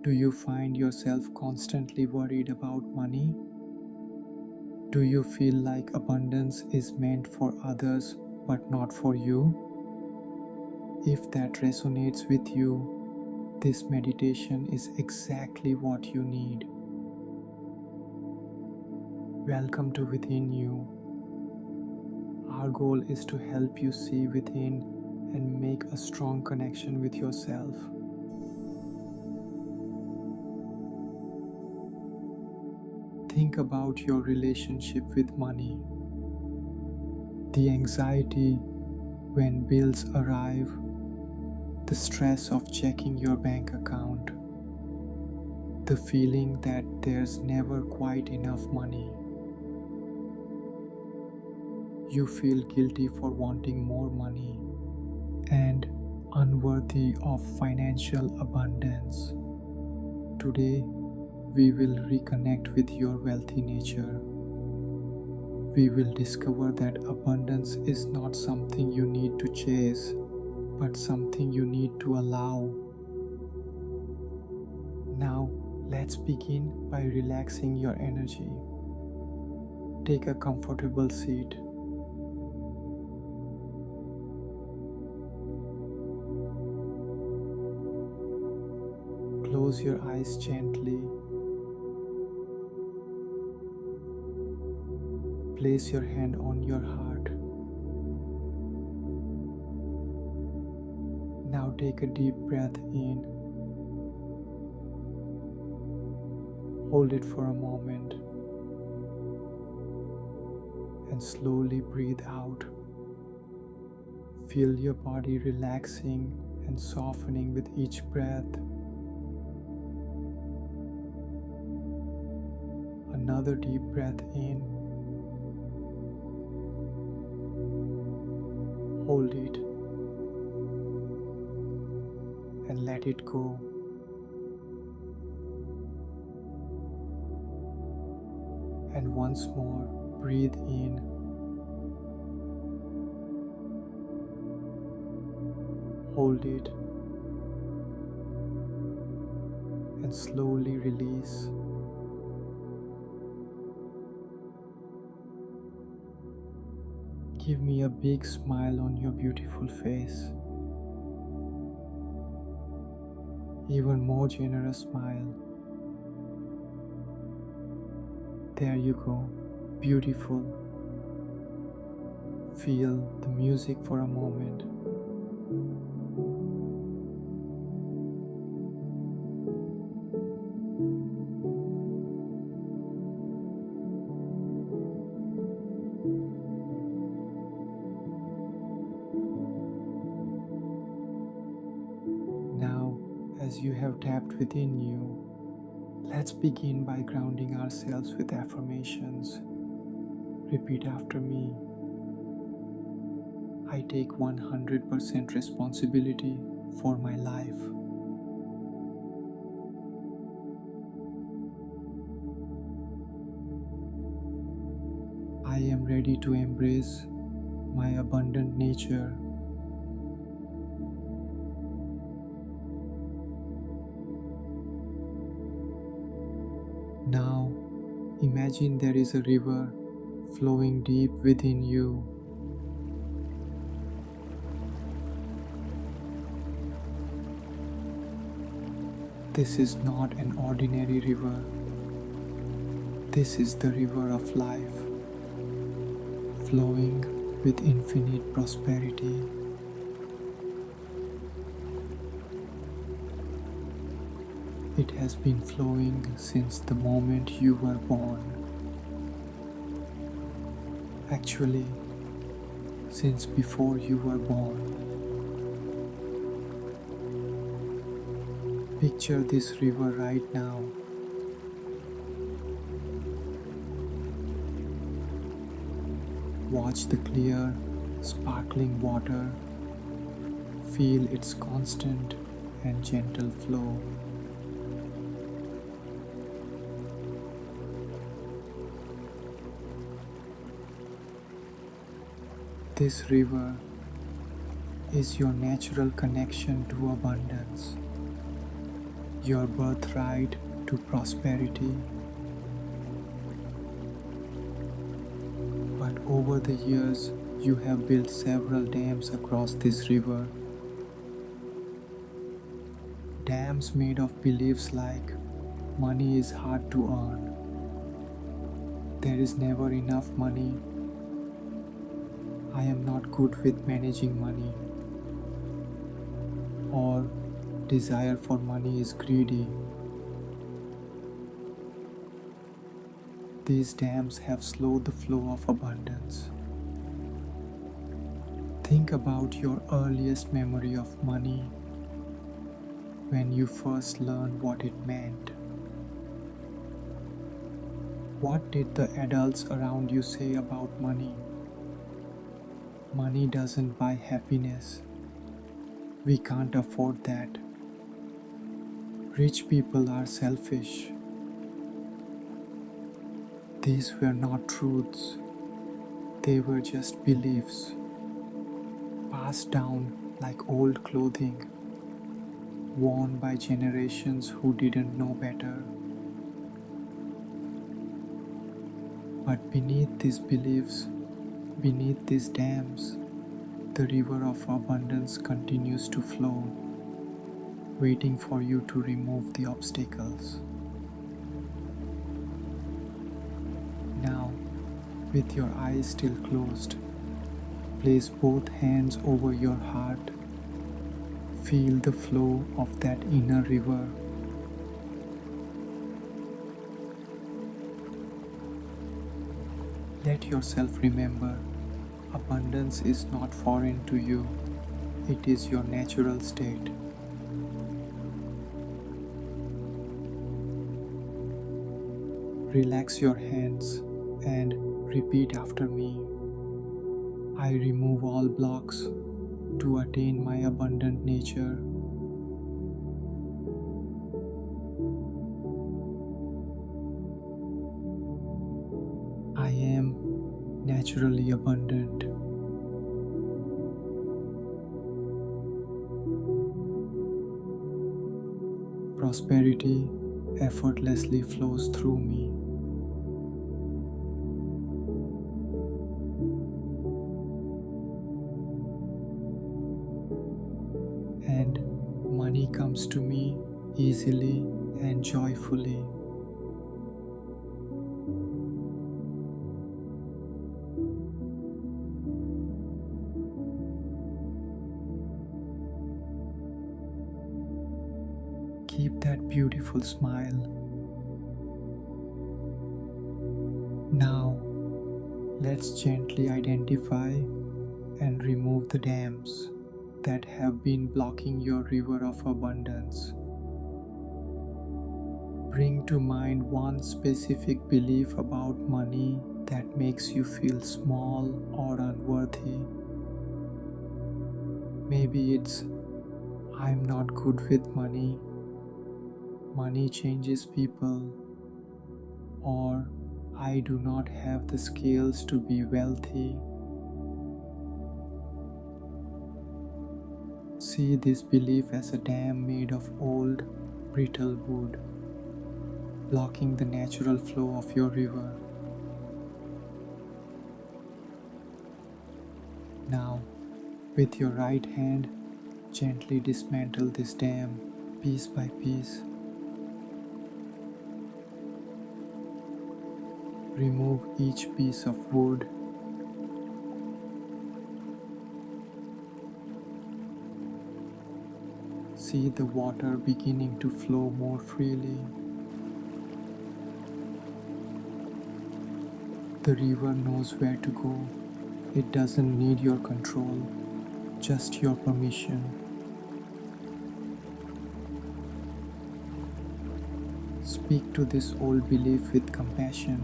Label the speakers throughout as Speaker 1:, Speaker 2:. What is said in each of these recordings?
Speaker 1: Do you find yourself constantly worried about money? Do you feel like abundance is meant for others but not for you? If that resonates with you, this meditation is exactly what you need. Welcome to Within You. Our goal is to help you see within and make a strong connection with yourself. Think about your relationship with money. The anxiety when bills arrive, the stress of checking your bank account, the feeling that there's never quite enough money. You feel guilty for wanting more money and unworthy of financial abundance. Today, we will reconnect with your wealthy nature. We will discover that abundance is not something you need to chase, but something you need to allow. Now, let's begin by relaxing your energy. Take a comfortable seat. Close your eyes gently. Place your hand on your heart. Now take a deep breath in. Hold it for a moment and slowly breathe out. Feel your body relaxing and softening with each breath. Another deep breath in. Hold it and let it go. And once more, breathe in. Hold it and slowly release. Give me a big smile on your beautiful face. Even more generous smile. There you go. Beautiful. Feel the music for a moment. As you have tapped within you, let's begin by grounding ourselves with affirmations. Repeat after me. I take 100% responsibility for my life. I am ready to embrace my abundant nature. Now, imagine there is a river flowing deep within you. This is not an ordinary river. This is the river of life, flowing with infinite prosperity. It has been flowing since the moment you were born. Actually, since before you were born. Picture this river right now. Watch the clear, sparkling water. Feel its constant and gentle flow. This river is your natural connection to abundance. your birthright to prosperity. But over the years, you have built several dams across this river. Dams made of beliefs like money is hard to earn, there is never enough money, I am not good with managing money, or desire for money is greedy. These dams have slowed the flow of abundance. Think about your earliest memory of money when you first learned what it meant. What did the adults around you say about money? Money doesn't buy happiness. We can't afford that. Rich people are selfish. These were not truths. They were just beliefs, passed down like old clothing, worn by generations who didn't know better. But beneath these beliefs, beneath these dams, the river of abundance continues to flow, waiting for you to remove the obstacles. Now, with your eyes still closed, place both hands over your heart. Feel the flow of that inner river. Let yourself remember, abundance is not foreign to you. It is your natural state. Relax your hands and repeat after me. I remove all blocks to attain my abundant nature. I am naturally abundant. Prosperity effortlessly flows through me. And money comes to me easily and joyfully. Keep that beautiful smile. Now, let's gently identify and remove the dams that have been blocking your river of abundance. Bring to mind one specific belief about money that makes you feel small or unworthy. Maybe it's, I'm not good with money, money changes people, or I do not have the skills to be wealthy. See this belief as a dam made of old, brittle wood, blocking the natural flow of your river. Now, with your right hand, gently dismantle this dam piece by piece. Remove each piece of wood. See the water beginning to flow more freely. The river knows where to go. It doesn't need your control, just your permission. Speak to this old belief with compassion.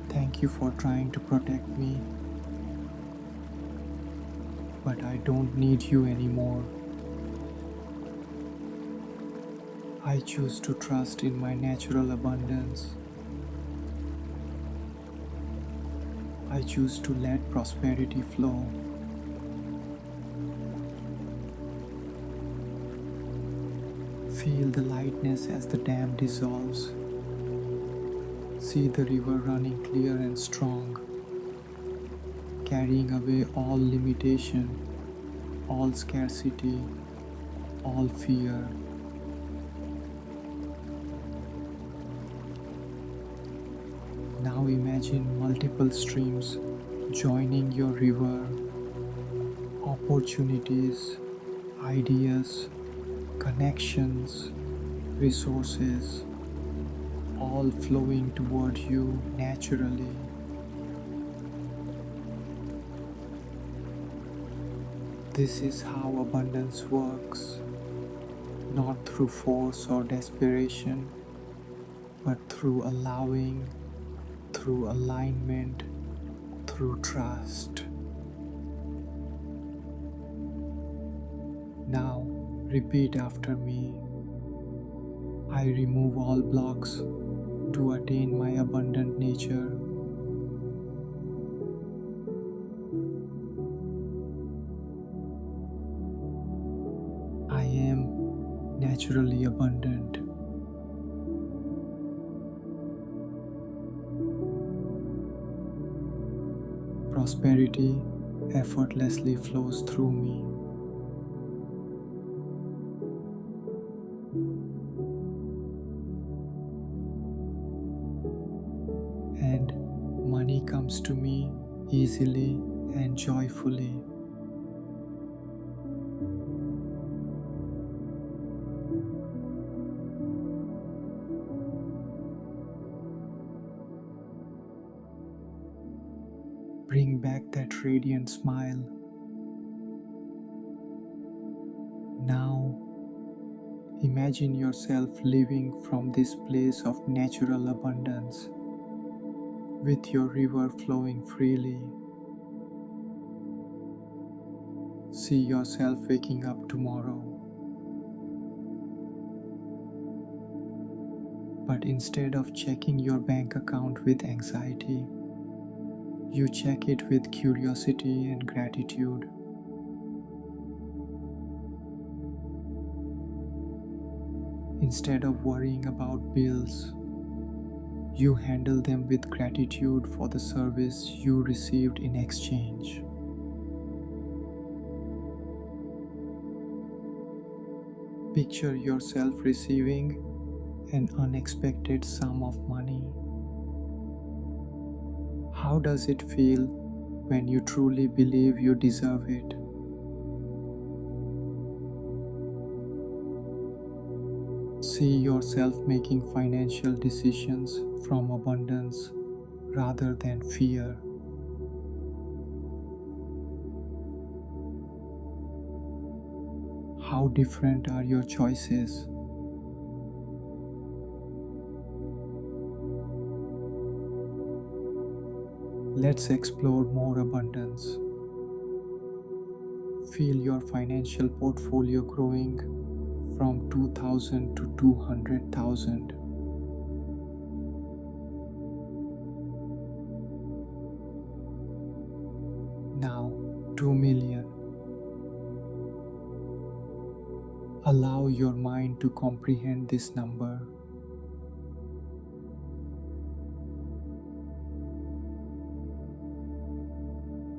Speaker 1: Thank you for trying to protect me, but I don't need you anymore. I choose to trust in my natural abundance. I choose to let prosperity flow. Feel the lightness as the dam dissolves. See the river running clear and strong, carrying away all limitation, all scarcity, all fear. Now imagine multiple streams joining your river, opportunities, ideas, connections, resources, all flowing toward you naturally. This is how abundance works, not through force or desperation, but through allowing, through alignment, through trust. Now, repeat after me. I remove all blocks to attain my abundant nature. I am naturally abundant. Prosperity effortlessly flows through me. And money comes to me easily and joyfully. Bring back that radiant smile. Now, imagine yourself living from this place of natural abundance, with your river flowing freely. See yourself waking up tomorrow, but instead of checking your bank account with anxiety, you check it with curiosity and gratitude. Instead of worrying about bills, you handle them with gratitude for the service you received in exchange. Picture yourself receiving an unexpected sum of money. How does it feel when you truly believe you deserve it? See yourself making financial decisions from abundance rather than fear. How different are your choices? Let's explore more abundance. Feel your financial portfolio growing from 2,000 to 200,000. Now 2 million. Allow your mind to comprehend this number.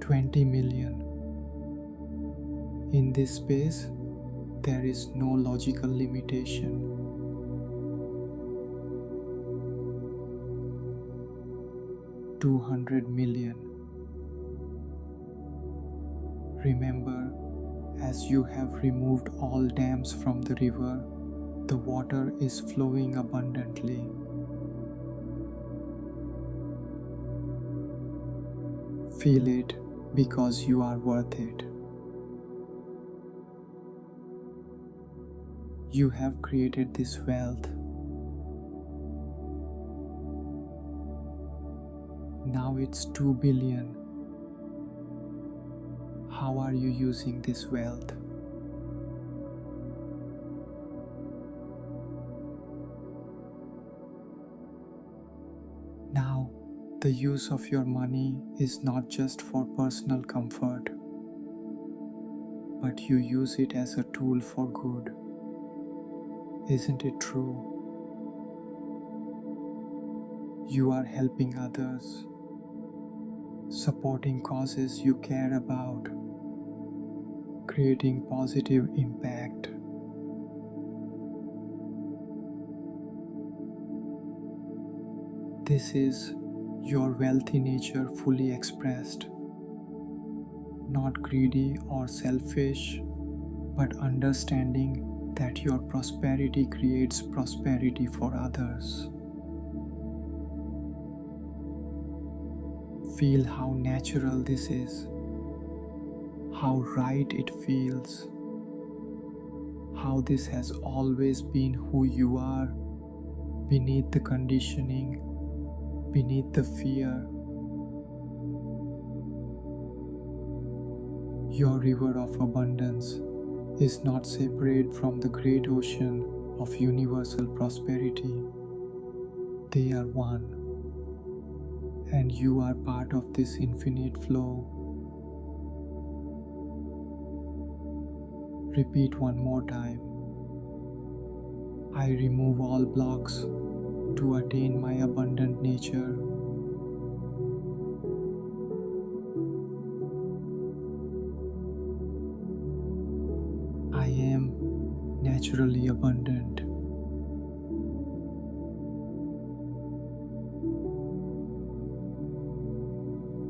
Speaker 1: 20 million. In this space, there is no logical limitation. 200 million. Remember, as you have removed all dams from the river, the water is flowing abundantly. Feel it because you are worth it. You have created this wealth. Now it's 2 billion. How are you using this wealth? Now, the use of your money is not just for personal comfort, but you use it as a tool for good. Isn't it true? You are helping others, supporting causes you care about, creating positive impact. This is your wealthy nature fully expressed, not greedy or selfish, but understanding that your prosperity creates prosperity for others. Feel how natural this is, how right it feels, how this has always been who you are, beneath the conditioning, beneath the fear. Your river of abundance is not separate from the great ocean of universal prosperity. They are one, and you are part of this infinite flow. Repeat one more time. I remove all blocks to attain my abundant nature. I am naturally abundant.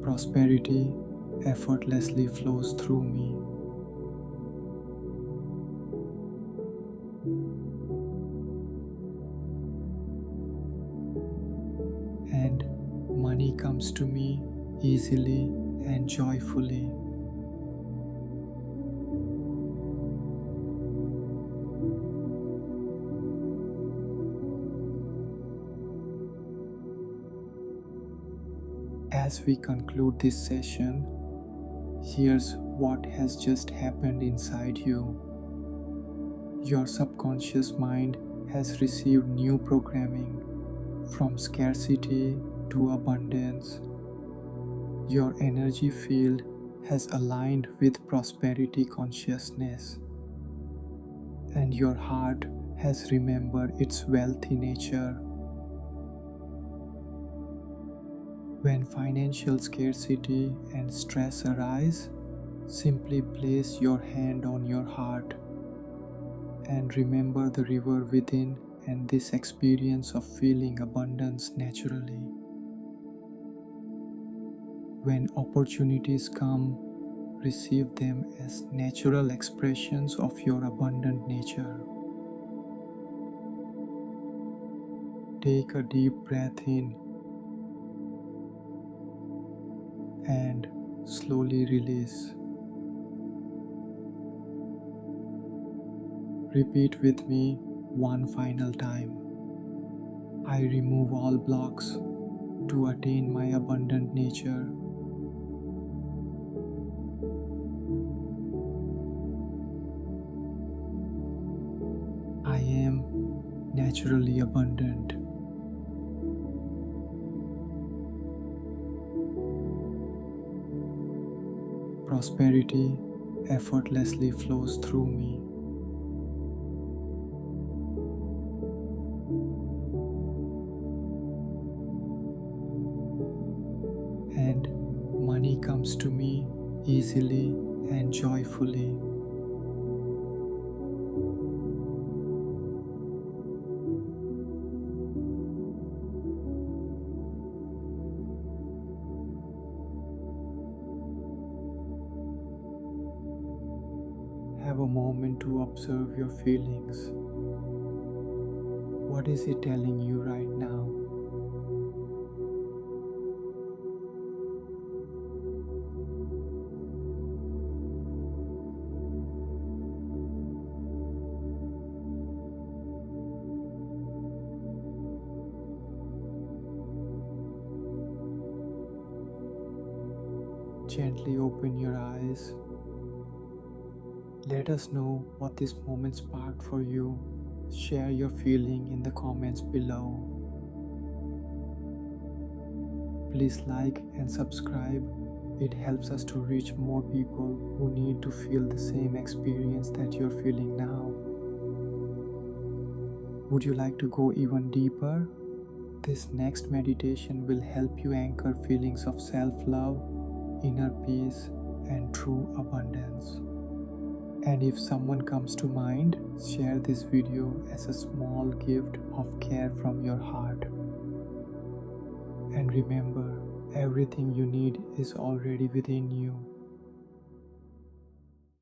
Speaker 1: Prosperity effortlessly flows through me. And money comes to me easily and joyfully. As we conclude this session, here's what has just happened inside you. Your subconscious mind has received new programming from scarcity to abundance. Your energy field has aligned with prosperity consciousness, and your heart has remembered its wealthy nature. When financial scarcity and stress arise, simply place your hand on your heart and remember the river within and this experience of feeling abundance naturally. When opportunities come, receive them as natural expressions of your abundant nature. Take a deep breath in and slowly release. Repeat with me one final time. I remove all blocks to attain my abundant nature. I am naturally abundant. Prosperity effortlessly flows through me. And money comes to me easily and joyfully. Have a moment to observe your feelings. What is it telling you right now? Gently open your eyes. Let us know what this moment sparked for you. Share your feeling in the comments below. Please like and subscribe. It helps us to reach more people who need to feel the same experience that you're feeling now. Would you like to go even deeper? This next meditation will help you anchor feelings of self-love, inner peace, and true abundance. And if someone comes to mind, share this video as a small gift of care from your heart. And remember, everything you need is already within you.